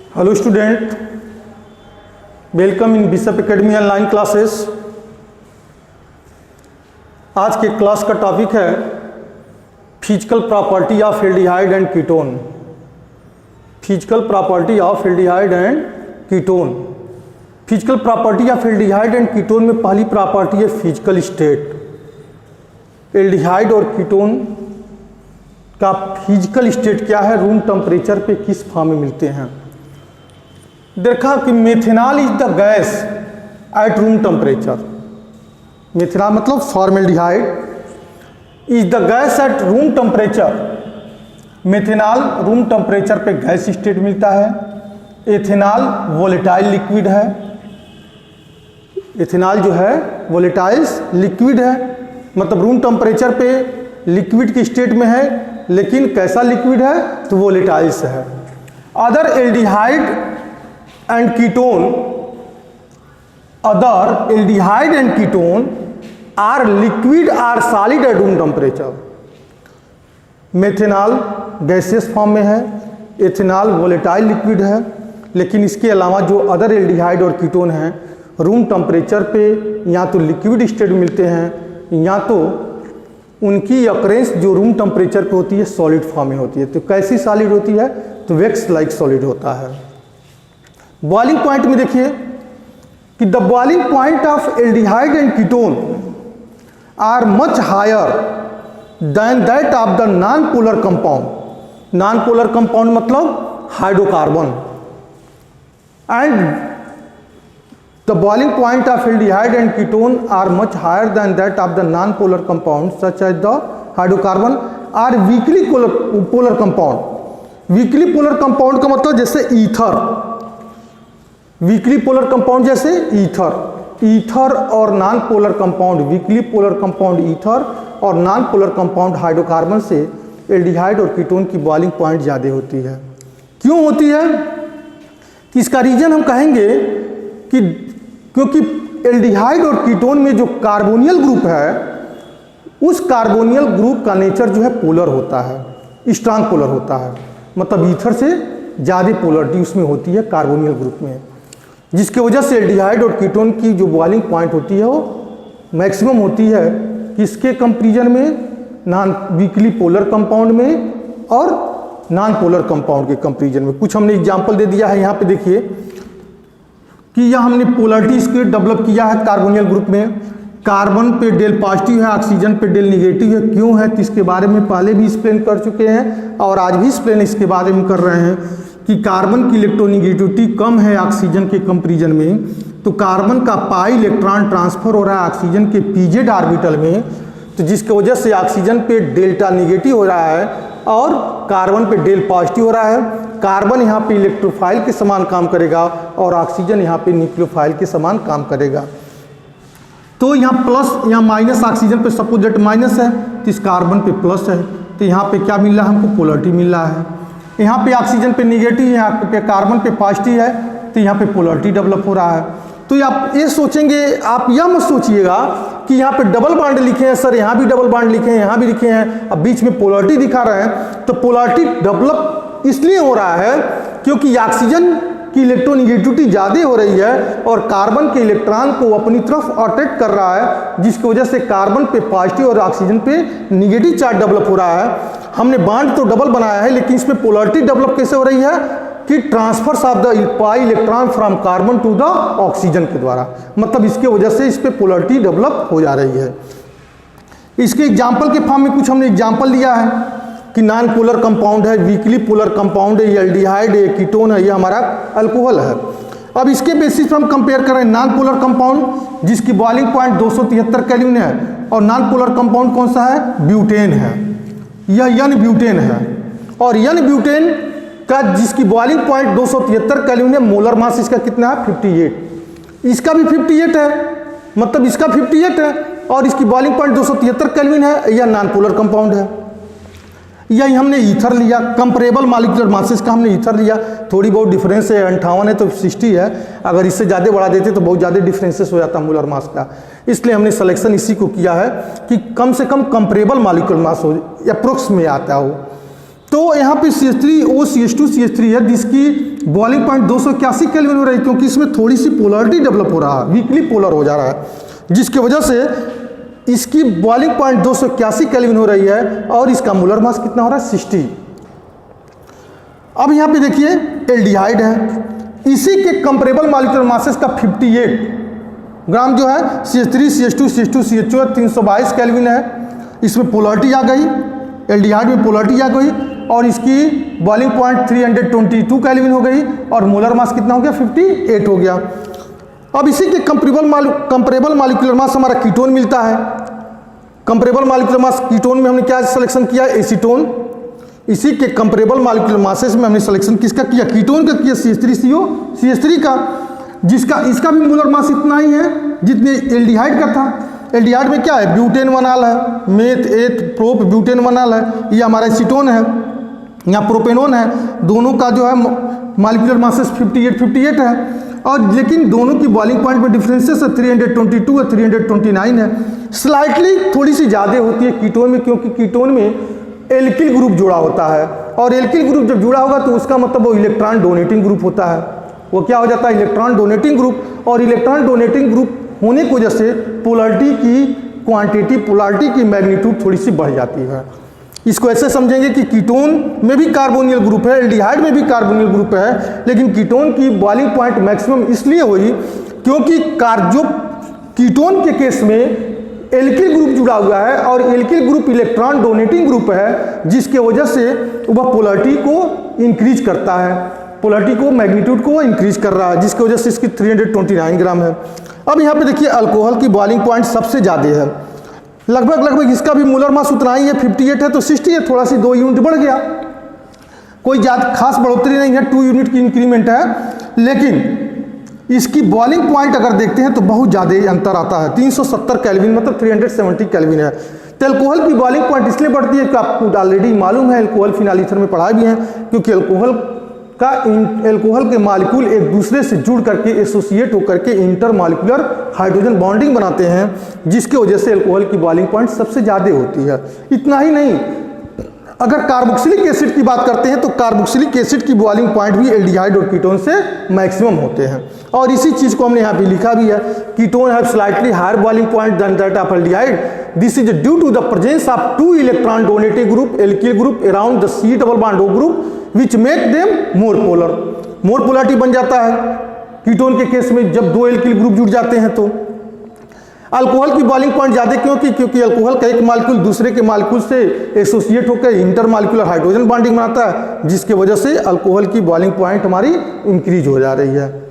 Hello student, welcome in bishop academy online classes. आज के class का टॉपिक है physical property of aldehyde and ketone. Physical property of aldehyde and ketone. Physical property of aldehyde and ketone में पहली property है physical state. Aldehyde और ketone का physical state क्या है, रूम टेम्परेचर पे किस फॉर्म में मिलते हैं। देखा कि methanol is the gas at room temperature. Methanol मतलब formaldehyde is the gas at room temperature. Methanol room temperature पे गैस स्टेट मिलता है। एथेनॉल वोलेटाइल लिक्विड है। एथेनॉल जो है वोलेटाइल लिक्विड है, मतलब रूम टेम्परेचर पे लिक्विड की स्टेट में है, लेकिन कैसा लिक्विड है तो वोलेटाइल्स है। Other aldehyde and ketone, other aldehyde and ketone are liquid are solid at room temperature. Methanol gaseous form में है, एथेनॉल वोलेटाइल लिक्विड है, लेकिन इसके अलावा जो अदर एल्डिहाइड और कीटोन हैं रूम टेम्परेचर पे या तो लिक्विड स्टेट मिलते हैं या तो उनकी अकरेंस जो रूम टेम्परेचर पे होती है सॉलिड फॉर्म में होती है। तो कैसी सॉलिड होती है तो वैक्स लाइक सॉलिड होता है। बॉइलिंग पॉइंट में देखिए कि the boiling point of aldehyde and ketone are much higher than that of the non polar compound. Non polar compound मतलब hydrocarbon. And the boiling point of aldehyde and ketone are much higher than that of the non-polar compounds such as the hydrocarbon are weakly polar compound। weakly polar compound का मतलब जैसे ether, weakly polar compound जैसे ether और non polar compound, weakly polar compound ether और non polar compound hydrocarbon से aldehyde और ketone की boiling point ज़्यादा होती है। क्यों होती है कि इसका रीजन हम कहेंगे कि क्योंकि एल्डिहाइड और कीटोन में जो कार्बोनियल ग्रुप है उस कार्बोनियल ग्रुप का नेचर जो है पोलर होता है, स्ट्रांग पोलर होता है, मतलब ईथर से ज़्यादा पोलरिटी उसमें होती है कार्बोनियल ग्रुप में, जिसकी वजह से एल्डिहाइड और कीटोन की जो बॉइलिंग पॉइंट होती है वो मैक्सिमम होती है किसके कंपेरिजन में, नॉन वीकली पोलर कंपाउंड में और नॉन पोलर कंपाउंड के कंपेरिजन में। कुछ हमने एग्जाम्पल दे दिया है यहाँ पे देखिए कि यह हमने पोलरिटी इसके डेवलप किया है कार्बोनियल ग्रुप में। कार्बन पे डेल पॉजिटिव है, ऑक्सीजन पे डेल निगेटिव है। क्यों है तो इसके बारे में पहले भी एक्सप्लेन कर चुके हैं और आज भी एक्सप्लेन इसके बारे में कर रहे हैं कि कार्बन की इलेक्ट्रोनिगेटिविटी कम है ऑक्सीजन के कंपेरिजन में, तो कार्बन का पाई इलेक्ट्रॉन ट्रांसफर हो रहा है ऑक्सीजन के पीजेड ऑर्बिटल में, तो जिसकी वजह से ऑक्सीजन पे डेल्टा निगेटिव हो रहा है और कार्बन पे डेल पॉजिटिव हो रहा है। कार्बन यहाँ पे इलेक्ट्रोफाइल के समान काम करेगा और ऑक्सीजन यहाँ पे न्यूक्लियोफाइल के समान काम करेगा। तो यहाँ प्लस यहाँ माइनस ऑक्सीजन पे सपोज दैट माइनस है तो इस कार्बन पे प्लस है, तो यहाँ पे क्या मिल रहा है हमको पोलरिटी मिल रहा है। यहाँ पे ऑक्सीजन पे निगेटिव है, यहाँ पे कार्बन पे पॉजिटिव है, तो यहाँ पे पोलरिटी डेवलप हो रहा है। तो आप ये सोचेंगे, आप यह मत सोचिएगा कि यहाँ पे डबल बॉन्ड लिखे हैं सर, यहाँ भी डबल बॉन्ड लिखे हैं, यहाँ भी लिखे हैं, अब बीच में पोलरिटी दिखा रहे हैं। तो पोलरिटी डेवलप इसलिए हो रहा है क्योंकि ऑक्सीजन की इलेक्ट्रोनिगेटिविटी ज़्यादा हो रही है और कार्बन के इलेक्ट्रॉन को अपनी तरफ अट्रैक्ट कर रहा है, जिसकी वजह से कार्बन पे पॉजिटिव और ऑक्सीजन पे निगेटिव चार्ज डेवलप हो रहा है। हमने बॉन्ड तो डबल बनाया है, लेकिन इसमें पोलरिटी डेवलप कैसे हो रही है कि transfers of the pi electron from carbon to the oxygen के द्वारा, मतलब इसके वजह से इस पे पोलरिटी डेवलप हो जा रही है। इसके एग्जाम्पल के फॉर्म में कुछ हमने एग्जाम्पल दिया है कि नॉन पोलर कंपाउंड है, वीकली पोलर कंपाउंड है, ये एल्डिहाइड है, कीटोन है, ये हमारा अल्कोहल है। अब इसके बेसिस पर हम कंपेयर करें नॉन पोलर कंपाउंड जिसकी बॉइलिंग पॉइंट 273 केल्विन है, और नॉन पोलर कंपाउंड कौन सा है, ब्यूटेन है, यह यन ब्यूटेन है। और यन ब्यूटेन का जिसकी बॉइलिंग पॉइंट 273 केल्विन है, मोलर मास इसका कितना है 58, इसका भी 58 है, मतलब इसका 58 है और इसकी बॉइलिंग पॉइंट 273 केल्विन है, यह नॉन पोलर कंपाउंड है। यही हमने ईथर लिया, कंपेरेबल मॉलिक्यूलर मासेस का हमने ईथर लिया, थोड़ी बहुत डिफरेंस है, 58 है तो 60 है, अगर इससे ज़्यादा बढ़ा देते तो बहुत ज़्यादा डिफरेंसेस हो जाता मोलर मास का, इसलिए हमने सिलेक्शन इसी को किया है कि कम से कम कंपेरेबल मॉलिक्यूलर मास हो, अप्रोक्स में आता हो। तो यहाँ पे CH3 OCH2 CH3 है जिसकी बॉइलिंग पॉइंट 281 केल्विन हो रही है, क्योंकि इसमें थोड़ी सी पोलरिटी डेवलप हो रहा है, वीकली पोलर हो जा रहा है, जिसकी वजह से इसकी बॉइलिंग पॉइंट 281 केल्विन हो रही है और इसका मोलर मास कितना हो रहा है 60। अब यहाँ पे देखिए एल्डिहाइड है, इसी के कंपेरेबल मॉलिक्यूलर मासेस का 58 ग्राम जो है CH3 CH2 CH2 CHO 322 kelvin है। इसमें पोलरिटी आ गई, एल्डिहाइड में पोलरिटी आ गई और इसकी बॉइलिंग पॉइंट 322 केल्विन हो गई और मोलर मास कितना हो गया 58 हो गया। अब इसी के कंपेरेबल मॉलिक्यूलर मास हमारा कीटोन मिलता है। कंपेरेबल मॉलिक्यूलर मास कीटोन में हमने क्या सिलेक्शन किया, एसीटोन। इसी के कंपेरेबल मॉलिक्यूलर मासेस में हमने सिलेक्शन किसका किया, कीटोन का किया, CH3CO CH3 का, जिसका इसका भी मोलर मास इतना ही है जितने एल्डिहाइड का था। एल्डिहाइड में क्या है, ब्यूटेन वनाल है, मेथ एथ प्रोप ब्यूटेन वनाल है, ये हमारा एसीटोन है, यहाँ प्रोपेनोन है। दोनों का जो है मॉलिक्यूलर मासेस 58 है और लेकिन दोनों की बॉइलिंग पॉइंट में डिफरेंसेस है, 322 है 329 है। स्लाइटली थोड़ी सी ज़्यादा होती है कीटोन में, क्योंकि कीटोन में एल्किल ग्रुप जुड़ा होता है और एल्किल ग्रुप जब जुड़ा होगा तो उसका मतलब वो इलेक्ट्रॉन डोनेटिंग ग्रुप होता है। वो क्या हो जाता है, इलेक्ट्रॉन डोनेटिंग ग्रुप, और इलेक्ट्रॉन डोनेटिंग ग्रुप होने की वजह से पोलरिटी की क्वांटिटी, पोलरिटी की मैग्नीट्यूड थोड़ी सी बढ़ जाती है। इसको ऐसे समझेंगे कि कीटोन में भी कार्बोनियल ग्रुप है, एल्डिहाइड में भी कार्बोनियल ग्रुप है, लेकिन कीटोन की बॉइलिंग पॉइंट मैक्सिमम इसलिए हुई क्योंकि जो कीटोन के केस में एल्किल ग्रुप जुड़ा हुआ है और alkyl group electron donating group है, जिसके वजह से वह पोलरिटी को इंक्रीज करता है, पोलरिटी को मैग्नीट्यूड को इंक्रीज कर रहा है, जिसकी वजह से इसकी 329 ग्राम है। अब यहाँ पे देखिए अल्कोहल की बॉइलिंग पॉइंट सबसे ज़्यादा है, लगभग इसका भी मोलर मास उतना ही है, 58 है तो 60 है, थोड़ा सी 2 यूनिट बढ़ गया, कोई ज़्यादा खास बढ़ोतरी नहीं है, 2 यूनिट की इंक्रीमेंट है। लेकिन इसकी बॉइलिंग पॉइंट अगर देखते हैं तो बहुत ज़्यादा अंतर आता है, 370 केल्विन मतलब 370 केल्विन है। तो अल्कोहल की बॉइलिंग पॉइंट इसलिए बढ़ती है कि आपको ऑलरेडी मालूम है, अल्कोहल फिनाल ईथर में पढ़ा भी है, क्योंकि अल्कोहल के मॉलिक्यूल एक दूसरे से जुड़ करके एसोसिएट होकर के इंटर मॉलिक्यूलर हाइड्रोजन बॉन्डिंग बनाते हैं, जिसकी वजह से अल्कोहल की बॉइलिंग पॉइंट सबसे ज़्यादा होती है। इतना ही नहीं, अगर कार्बोक्सिलिक एसिड की बात करते हैं तो कार्बोक्सिलिक एसिड की बॉइलिंग पॉइंट भी एल्डिहाइड और कीटोन से मैक्सिमम होते हैं, और इसी चीज़ को हमने यहाँ पे लिखा भी है, ketone have slightly higher boiling point than that of aldehyde, this is due to the presence of 2 electron donating group alkyl group around the C double bond O group which make them more polar. More polarity बन जाता है ketone के case में जब 2 alkyl group जुड़ जाते हैं। तो अल्कोहल की बॉइलिंग पॉइंट ज़्यादा क्योंकि अल्कोहल का एक मालिक्यूल दूसरे के मालिक्यूल से एसोसिएट होकर इंटर मालिक्यूलर हाइड्रोजन बॉन्डिंग बनाता है, जिसके वजह से अल्कोहल की बॉइलिंग पॉइंट हमारी इंक्रीज हो जा रही है।